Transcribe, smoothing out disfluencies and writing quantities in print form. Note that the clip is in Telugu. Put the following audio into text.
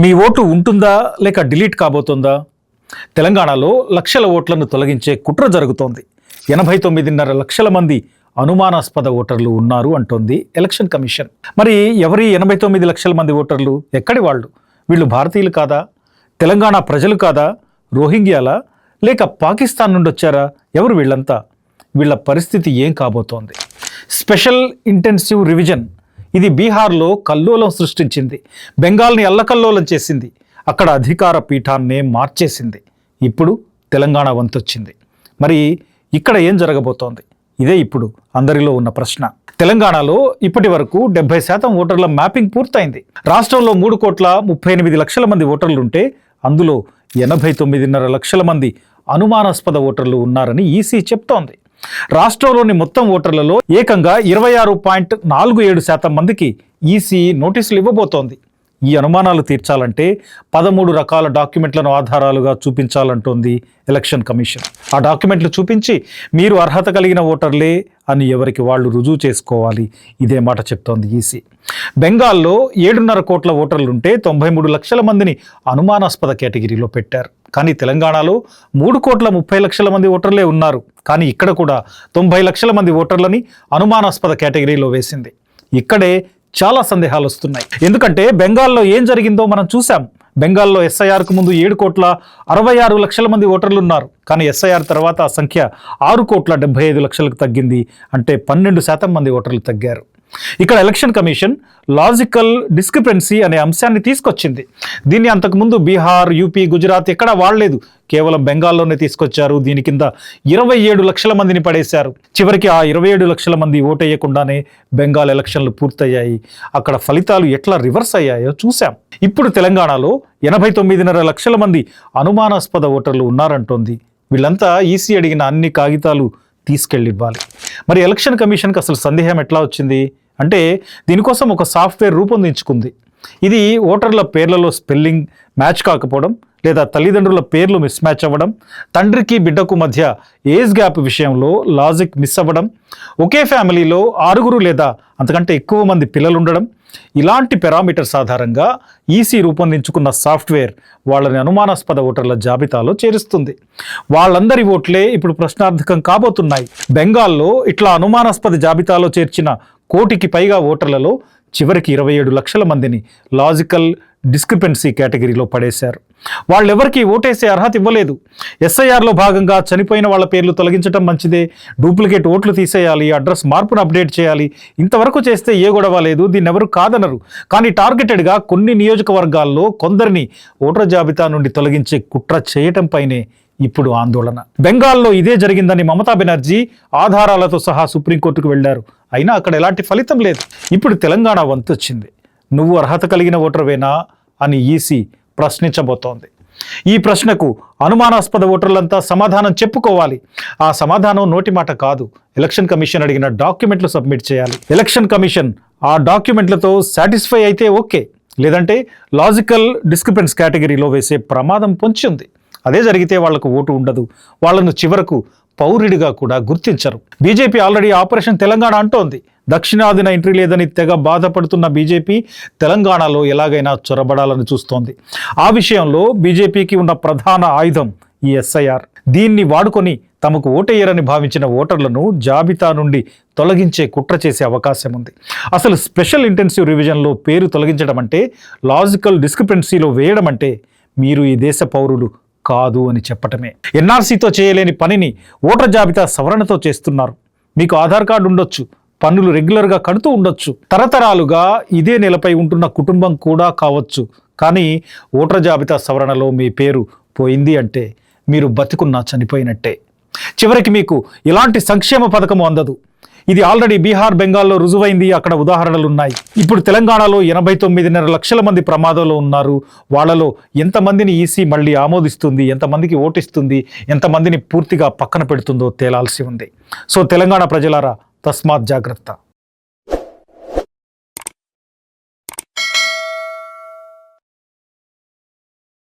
మీ ఓటు ఉంటుందా లేక డిలీట్ కాబోతుందా? తెలంగాణలో లక్షల ఓట్లను తొలగించే కుట్ర జరుగుతోంది. 89.5 లక్షల మంది అనుమానాస్పద ఓటర్లు ఉన్నారు అంటోంది ఎలక్షన్ కమిషన్. మరి ఎవరి 89 లక్షల మంది ఓటర్లు? ఎక్కడి వాళ్ళు? వీళ్ళు భారతీయులు కాదా? తెలంగాణ ప్రజలు కాదా? రోహింగ్యాలా లేక పాకిస్తాన్ నుండి వచ్చారా? ఎవరు వీళ్ళంతా? వీళ్ళ పరిస్థితి ఏం కాబోతోంది? స్పెషల్ ఇంటెన్సివ్ రివిజన్ ఇది బీహార్లో కల్లోలం సృష్టించింది. బెంగాల్ని అల్లకల్లోలం చేసింది. అక్కడ అధికార పీఠాన్నే మార్చేసింది. ఇప్పుడు తెలంగాణ వంతొచ్చింది. మరి ఇక్కడ ఏం జరగబోతోంది? ఇదే ఇప్పుడు అందరిలో ఉన్న ప్రశ్న. తెలంగాణలో ఇప్పటి వరకు 70% ఓటర్ల మ్యాపింగ్ పూర్తయింది. రాష్ట్రంలో 3,38 లక్షల మంది ఓటర్లుంటే అందులో 89.5 లక్షల మంది అనుమానాస్పద ఓటర్లు ఉన్నారని ఈసీ చెప్తోంది. రాష్ట్రంలోని మొత్తం ఓటర్లలో ఏకంగా 26.47% మందికి ఈసీ నోటీసులు ఇవ్వబోతోంది. ఈ అనుమానాలు తీర్చాలంటే 13 రకాల డాక్యుమెంట్లను ఆధారాలుగా చూపించాలంటోంది ఎలక్షన్ కమిషన్. ఆ డాక్యుమెంట్లు చూపించి మీరు అర్హత కలిగిన ఓటర్లే అని ఎవరికి వాళ్ళు రుజువు చేసుకోవాలి. ఇదే మాట చెప్తోంది ఈసీ. బెంగాల్లో 7.5 కోట్ల ఓటర్లుంటే 93 లక్షల మందిని అనుమానాస్పద కేటగిరీలో పెట్టారు. కానీ తెలంగాణలో 3,30 లక్షల మంది ఓటర్లే ఉన్నారు. కానీ ఇక్కడ కూడా 90 లక్షల మంది ఓటర్లని అనుమానాస్పద కేటగిరీలో వేసింది. ఇక్కడే చాలా సందేహాలు వస్తున్నాయి. ఎందుకంటే బెంగాల్లో ఏం జరిగిందో మనం చూసాం. బెంగాల్లో ఎస్ఐఆర్కు ముందు 7,66 లక్షల మంది ఓటర్లు ఉన్నారు. కానీ ఎస్ఐఆర్ తర్వాత ఆ సంఖ్య 6,75 లక్షలకు తగ్గింది. అంటే 12% మంది ఓటర్లు తగ్గారు. ఇక్కడ ఎలక్షన్ కమిషన్ లాజికల్ డిస్క్రిపెన్సీ అనే అంశాన్ని తీసుకొచ్చింది. దీన్ని అంతకుముందు బీహార్, యూపీ, గుజరాత్ ఎక్కడా వాడలేదు. కేవలం బెంగాల్లోనే తీసుకొచ్చారు. దీని కింద 27 లక్షల మందిని పడేశారు. చివరికి ఆ 27 లక్షల మంది ఓటేయకుండానే బెంగాల్ ఎలక్షన్లు పూర్తయ్యాయి. అక్కడ ఫలితాలు ఎట్లా రివర్స్ అయ్యాయో చూశాం. ఇప్పుడు తెలంగాణలో 89.5 లక్షల మంది అనుమానాస్పద ఓటర్లు ఉన్నారంటోంది. వీళ్ళంతా ఈసీ అడిగిన అన్ని కాగితాలు తీసుకెళ్ళివ్వాలి. మరి ఎలక్షన్ కమిషన్కి అసలు సందేహం ఎట్లా వచ్చింది అంటే దీనికోసం ఒక సాఫ్ట్వేర్ రూపొందించుకుంది. ఇది ఓటర్ల పేర్లలో స్పెల్లింగ్ మ్యాచ్ కాకపోవడం, లేదా తల్లిదండ్రుల పేర్లు మిస్ మ్యాచ్ అవ్వడం, తండ్రికి బిడ్డకు మధ్య ఏజ్ గ్యాప్ విషయంలో లాజిక్ మిస్ అవ్వడం, ఒకే ఫ్యామిలీలో 6 లేదా అంతకంటే ఎక్కువ మంది పిల్లలు ఉండడం, ఇలాంటి పారామీటర్స్ ఆధారంగా ఈసీ రూపొందించుకున్న సాఫ్ట్వేర్ వాళ్ళని అనుమానాస్పద ఓటర్ల జాబితాలో చేరుస్తుంది. వాళ్ళందరి ఓట్లే ఇప్పుడు ప్రశ్నార్థకం కాబోతున్నాయి. బెంగాల్లో ఇట్లా అనుమానాస్పద జాబితాలో చేర్చిన 1 కోటికి పైగా ఓటర్లలో చివరికి 27 లక్షల మందిని లాజికల్ డిస్క్రిపెన్సీ కేటగిరీలో పడేశారు. వాళ్ళెవరికి ఓటేసే అర్హత ఇవ్వలేదు. ఎస్ఐఆర్లో భాగంగా చనిపోయిన వాళ్ళ పేర్లు తొలగించడం మంచిదే, డూప్లికేట్ ఓట్లు తీసేయాలి, అడ్రస్ మార్పును అప్డేట్ చేయాలి. ఇంతవరకు చేస్తే ఏ గొడవ లేదు, దీన్ని ఎవరు కాదనరు. కానీ టార్గెటెడ్గా కొన్ని నియోజకవర్గాల్లో కొందరిని ఓటర్ జాబితా నుండి తొలగించే కుట్ర చేయటంపైనే ఇప్పుడు ఆందోళన. బెంగాల్లో ఇదే జరిగిందని మమతా బెనర్జీ ఆధారాలతో సహా సుప్రీంకోర్టుకు వెళ్లారు. అయినా అక్కడ ఎలాంటి ఫలితం లేదు. ఇప్పుడు తెలంగాణ వంతు వచ్చింది. నువ్వు అర్హత కలిగిన ఓటర్వేనా అని ఈసీ ప్రశ్నించబోతోంది. ఈ ప్రశ్నకు అనుమానాస్పద ఓటర్లంతా సమాధానం చెప్పుకోవాలి. ఆ సమాధానం నోటి మాట కాదు. ఎలక్షన్ కమిషన్ అడిగిన డాక్యుమెంట్లు సబ్మిట్ చేయాలి. ఎలక్షన్ కమిషన్ ఆ డాక్యుమెంట్లతో సాటిస్ఫై అయితే ఓకే, లేదంటే లాజికల్ డిస్క్రిపెన్స్ కేటగిరీలో వేసే ప్రమాదం పొంచి ఉంది. అదే జరిగితే వాళ్లకు ఓటు ఉండదు. వాళ్లను చివరకు పౌరుడిగా కూడా గుర్తించరు. బీజేపీ ఆల్రెడీ ఆపరేషన్ తెలంగాణ అంటోంది. దక్షిణాదిన ఎంట్రీ లేదని తెగ బాధపడుతున్న బీజేపీ తెలంగాణలో ఎలాగైనా చొరబడాలని చూస్తోంది. ఆ విషయంలో బీజేపీకి ఉన్న ప్రధాన ఆయుధం ఈ ఎస్ఐఆర్. దీన్ని వాడుకొని తమకు ఓటేయరని భావించిన ఓటర్లను జాబితా నుండి తొలగించే కుట్ర చేసే అవకాశం ఉంది. అసలు స్పెషల్ ఇంటెన్సివ్ రివిజన్లో పేరు తొలగించడం అంటే, లాజికల్ డిస్క్రిపెన్సీలో వేయడం అంటే మీరు ఈ దేశ పౌరులు కాదు అని చెప్పటమే. ఎన్ఆర్సీతో చేయలేని పనిని ఓటర్ జాబితా సవరణతో చేస్తున్నారు. మీకు ఆధార్ కార్డు ఉండొచ్చు, పన్నులు రెగ్యులర్గా కడుతూ ఉండొచ్చు, తరతరాలుగా ఇదే నెలపై ఉంటున్న కుటుంబం కూడా కావచ్చు. కానీ ఓటర్ జాబితా సవరణలో మీ పేరు పోయింది అంటే మీరు బతికున్నా చనిపోయినట్టే. చివరికి మీకు ఎలాంటి సంక్షేమ పథకము అందదు. ఇది ఆల్రెడీ బీహార్, బెంగాల్లో రుజువైంది. అక్కడ ఉదాహరణలు ఉన్నాయి. ఇప్పుడు తెలంగాణలో 89.5 లక్షల మంది ప్రమాదంలో ఉన్నారు. వాళ్ళలో ఎంతమందిని ఈసీ మళ్ళీ ఆమోదిస్తుంది, ఎంతమందికి ఓటిస్తుంది, ఎంతమందిని పూర్తిగా పక్కన పెడుతుందో తేలాల్సి ఉంది. సో తెలంగాణ ప్రజలారా, తస్మాత్ జాగ్రత్త.